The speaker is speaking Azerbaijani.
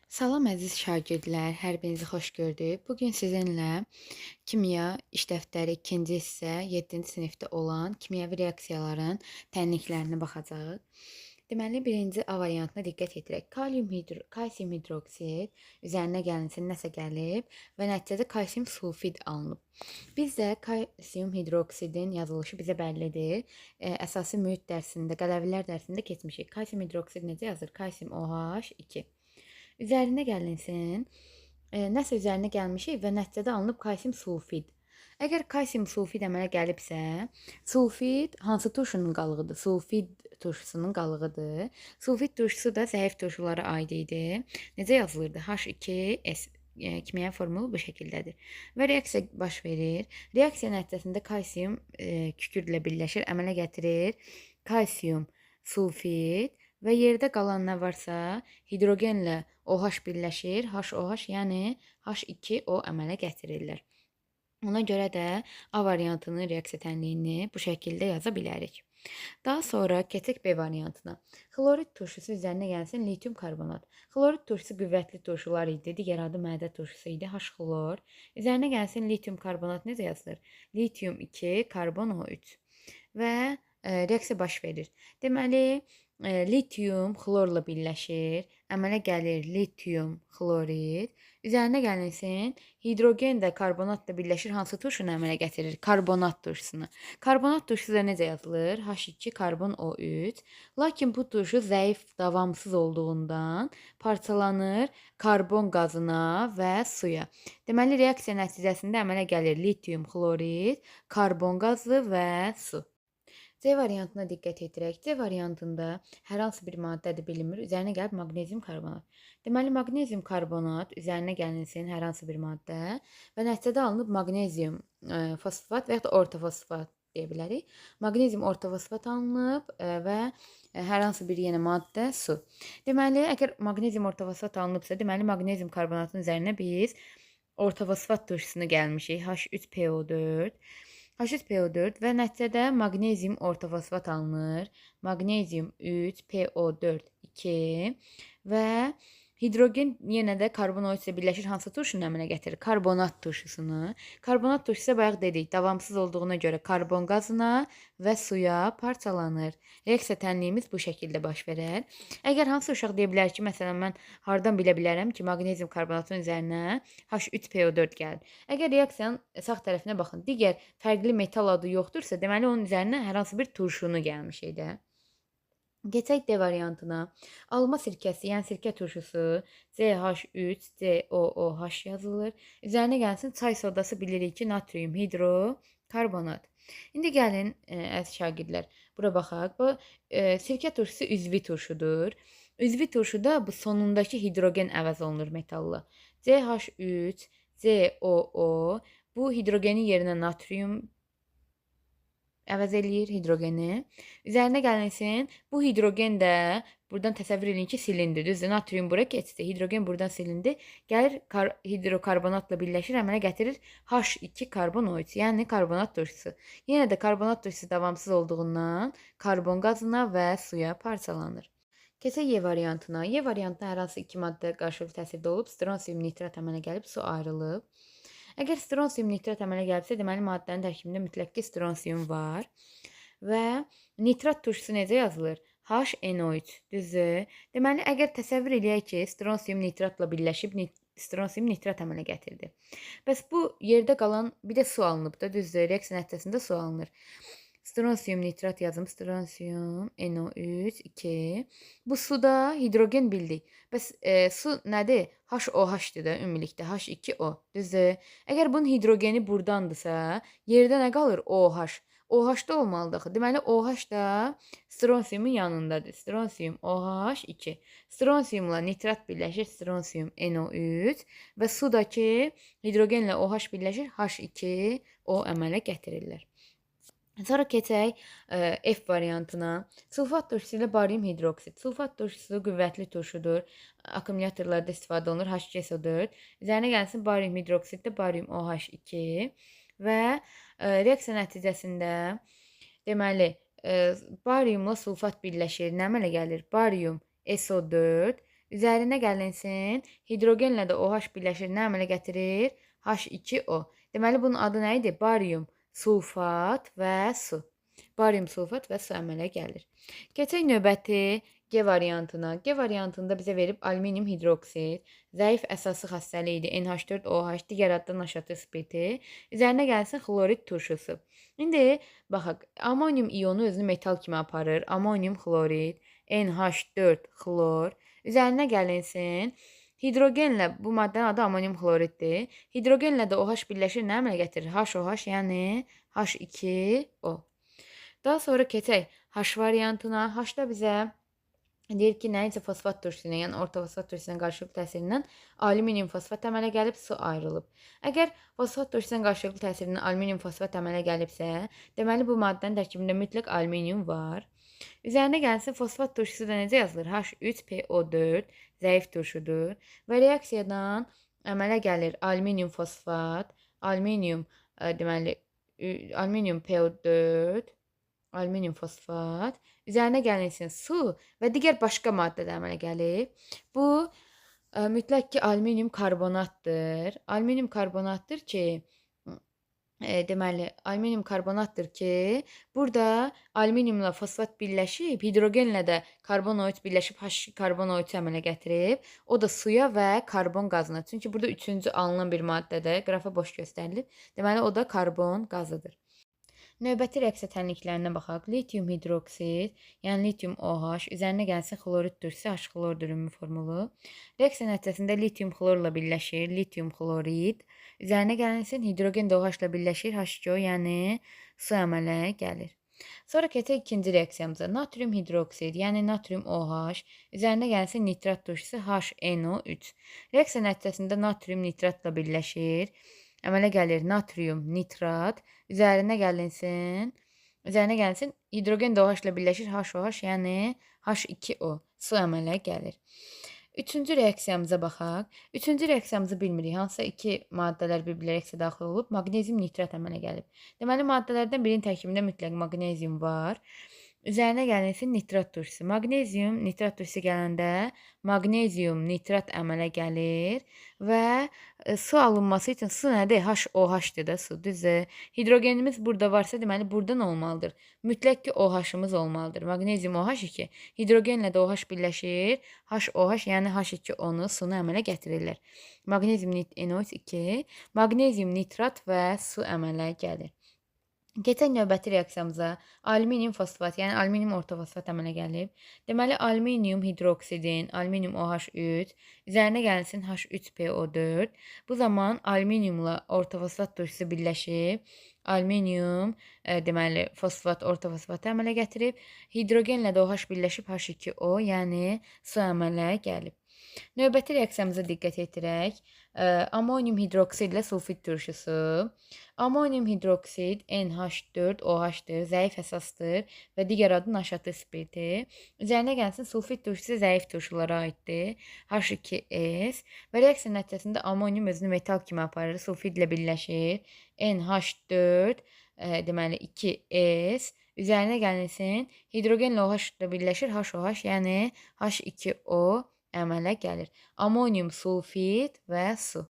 Salam əziz şagirdlər, hər birinizi xoş gördük. Bugün sizinlə kimya iş dəftəri 2-ci hissə 7-ci sinifdə olan kimyəvi reaksiyaların tənliklərinə baxacağıq. Deməli, birinci A variantına diqqət yetirək. Kalsium hidroksid üzərinə gəlinsin nəsə gəlib və nəticədə kalsium sulfid alınıb. Bizdə kalsium hidroksidin yazılışı bizə bəllidir. Əsası mühit dərsində, qələvilər dərsində keçmişik. Kalsium hidroksid necə yazılır? Kalsium OH2. Üzərinə gəlinsin. Nəsə üzərinə gəlmişik və nəticədə alınıb kalsium sulfid. Əgər kalsium sulfid əmələ gəlibsə, sulfid hansı turşunun qalığıdır? Sulfid turşusunun qalığıdır. Sulfid turşusu da zəif turşulara aid idi. Necə yazılırdı? H2S kimyəvi formulu bu şəkildədir. Və reaksiya baş verir. Reaksiya nəticəsində kalsium kükürdlə birləşir, əmələ gətirir. Kalsium sulfid və yerdə qalan nə varsa hidrogenlə OH birləşir. HOH, yəni H2O əmələ gətirirlər. Ona görə də A variantının reaksiya tənliyini bu şəkildə yaza bilərik. Daha sonra keçək B variantına. Xlorid turşusu üzərinə gəlsin litium karbonat. Xlorid turşusu qüvvətli turşular idi. Digər adı mədə turşusu idi. H-xlor. Üzərinə gəlsin litium karbonat necə yazılır? Litium 2, karbon O3. Və reaksiya baş verir. Deməli, litium xlorla birləşir. Əmələ gəlir litium xlorid. Üzərinə gəlinsin, hidrogen də karbonatla birləşir. Hansı turşunu əmələ gətirir? Karbonat turşusunu. Karbonat turşusu da necə yazılır? H2 karbon O3. Lakin bu turşu zəif, davamsız olduğundan parçalanır karbon qazına və suya. Deməli, reaksiya nəticəsində əmələ gəlir litium xlorid, karbon qazı və su. C variantına diqqət yetirək. C variantında hər hansı bir maddədir bilinmir. Üzərinə gəlib maqnezium karbonat. Deməli, maqnezium karbonat üzərinə gəlinsin hər hansı bir maddə və nəticədə alınıb maqnezium fosfat və ya da ortofosfat deyə bilərik. Maqnezium ortofosfat alınıb və hər hansı bir yenə maddə su. Deməli, əgər maqnezium ortofosfat alınıbsa, deməli maqnezium karbonatın üzərinə biz ortofosfat turşusunu gəlmişik. H3PO4. H3PO4 və nəticədə maqnezium ortofosfat alınır. Maqnezium 3, PO4 2 və hidrogen yenə də karbon O3 ilə birləşir. Hansı turşunu əmələ gətirir? Karbonat turşusunu. Karbonat turşusu bayaq dedik, davamsız olduğuna görə karbon qazına və suya parçalanır. Reaksiya tənliyimiz bu şəkildə baş verər. Əgər hansı uşaq deyə bilər ki, məsələn, mən hardan bilə bilərəm ki, maqnezium karbonatın üzərinə H3PO4 gəlir. Əgər reaksiyanın sağ tərəfinə baxın, digər fərqli metal adı yoxdursa, deməli onun üzərinə hər hansı bir turşunu gəlmişik də. Keçək D variantına. Alma sirkəsi, yəni sirkə turşusu CH3COOH yazılır. Üzərinə gəlsin çay sodası bilirik ki, natrium hidrokarbonat. İndi gəlin əziz şagirdlər, bura baxaq. Bu sirkə turşusu üzvi turşudur. Üzvi turşuda bu sonundakı hidrogen əvəz olunur metalla. CH3COO bu hidrogenin yerinə natrium əvəz eləyir hidrogeni. Üzərinə gəlinsin, bu hidrogen də buradan təsəvvür edin ki, silindi. Düzdür, natrium bura keçdi, hidrogen buradan silindi. Gəlir hidrokarbonatla birləşir, əmələ gətirir H2 karbon O3, yəni karbonat turşusu. Yenə də karbonat turşusu davamsız olduğundan karbon qazına və suya parçalanır. Keçək Y variantına. Y variantına hər hansı iki maddə qarşılıqlı təsirdə olub, stronsium nitrat əmələ gəlib, su ayrılıb. Əgər stronsium nitrat əmələ gəlibsə, deməli maddənin tərkibində mütləq ki, stronsium var. Və nitrat turşusu necə yazılır? HNO3, düzdür? Deməli, əgər təsəvvür eləyək ki, stronsium nitratla birləşib stronsium nitrat əmələ gətirdi. Bəs bu yerdə qalan bir də su alınıb da, düzdür? Reaksiya nəticəsində su alınır. Stronsium nitrat yazım. Stronsium NO3 2. Bu suda hidrogen bildik. Bəs su nədir? HOH-dir da ümumilikdə. H2O. Düzdür? Əgər bunun hidrogeni burdandısa, yerdə nə qalır? OH. OH da olmalıdır axı. Deməli OH da stronsiumun yanındadır. Stronsium OH2. Stronsiumla nitrat birləşir. Stronsium NO3 və sudakı hidrogenlə OH birləşir. H2O əmələ gətirirlər. Sonra keçək F variantına. Sulfat turşusu ilə barium hidroksid. Sulfat turşusu qüvvətli turşudur. Akkumulyatorlarda istifadə olunur. HCSO4. Üzərinə gəlsin barium hidroksid də barium OH2 və reaksiya nəticəsində deməli bariumla sulfat birləşir. Nə əmələ gəlir? Barium SO4 Üzərinə gəlinsin, hidrogenlə də OH birləşir, nə əmələ gətirir? H2O. Deməli, bunun adı nə idi? Barium sulfat və su. Barium sulfat və su əmələ gəlir. Keçək növbəti G variantına. G variantında bizə verib alüminium hidroksid, zəif əsası xassəliyidir, NH4OH, digər adda naşatı spirti. Üzərinə gəlsin xlorid turşusu. İndi baxaq, amonium ionu özünü metal kimi aparır. Amonium xlorid, NH4 xlor. Üzərinə gəlinsin. Hidrogenlə, bu maddənin adı amonium xloriddir. Hidrogenlə də OH birləşir, nə əmələ gətirir? HOH, yəni H2O. Daha sonra keçək H variantına. H-da bizə deyir ki, nəyincə fosfat turşusuna, yəni orta fosfat turşusuna qarşılıqlı təsirindən alüminium fosfat əmələ gəlib, su ayrılıb. Əgər fosfat turşusuna qarşılıqlı təsirindən alüminium fosfat əmələ gəlibsə, deməli bu maddənin tərkibində mütləq alüminium var. Üzərinə gəlsin, fosfat turşusu da necə yazılır? H3PO4 zəif turşudur və reaksiyadan əmələ gəlir alüminium fosfat, alüminium deməli alüminium PO4, alüminium fosfat, üzərinə gəlinsin su və digər başqa maddə də əmələ gəlib. Bu mütləq ki, alüminium karbonatdır. Alüminium karbonatdır ki, deməli, alüminium karbonatdır ki, burada alüminiumla fosfat birləşib, hidrogenlə də karbonoid birləşib H karbonoid əmələ gətirib. O da suya və karbon qazına. Çünki burada üçüncü alınan bir maddədir. Qrafa boş göstərilib. Deməli, o da karbon qazıdır. Növbəti reaksiya tənliklərinə baxaq. Litium hidroksid, yəni litium OH, üzərinə gəlsin xlorid turşusu, H xlor dürümü formulu. Reaksiya nəticəsində litium xlorla birləşir, litium xlorid. Üzərinə gəlinsin hidrogen də OH ilə birləşir, H2O, yəni su əmələ gəlir. Sonra keçək ikinci reaksiyamıza. Natrium hidroksid, yəni natrium OH, üzərinə gəlsin nitrat turşusu HNO3. Reaksiya nəticəsində natrium nitratla birləşir. Əmələ gəlir natrium nitrat, üzərinə gəlinsin hidrogen də OH ilə birləşir, HOH, yəni H2O, su əmələ gəlir. Üçüncü reaksiyamıza baxaq. Üçüncü reaksiyamızı bilmirik. Hansısa iki maddələr bir-birlə reaksiya daxil olub, maqnezium nitrat əmələ gəlib. Deməli, maddələrdən birinin tərkibində mütləq maqnezium var. Üzərinə gəlinsin nitrat turşusu. Maqnezium nitrat turşusu gələndə maqnezium nitrat əmələ gəlir və su alınması üçün su nədir? HOH-dir da su, düzdür. Hidrogenimiz burada varsa, deməli burada nə olmalıdır? Mütləq ki, OH-ımız olmalıdır. Maqnezium OH2, hidrogenlə də OH birləşir. HOH, yəni H2O-nu sunu əmələ gətirirlər. Maqnezium NO2, maqnezium nitrat və su əmələ gəlir. Keçək növbəti reaksiyamıza. Alüminium fosfat, yəni alüminium orta fosfat əmələ gəlib. Deməli, alüminium hidroksidin, alüminium OH3, üzərinə gəlsin H3PO4. Bu zaman alüminiumla orta fosfat turşusu birləşib. Alüminium, deməli, fosfat orta fosfatı əmələ gətirib. Hidrogenlə də OH birləşib H2O, yəni su əmələ gəlib. Növbəti reaksiyamıza diqqət yetirək. Amonium hidroksid ilə sulfit turşusu. Amonium hidroksid NH4OH-dır, zəif əsasdır və digər adı naşatı spirti. Üzərinə gəlsin sulfit turşusu zəif turşulara aiddir. H2S və reaksiya nəticəsində amonium özünü metal kimi aparır, sulfit ilə birləşir. NH4 deməli 2S. Üzərinə gəlsin hidrogenlə OH ilə birləşir, HOH, yəni H2O əmələ gəlir. Amonium sulfit və su.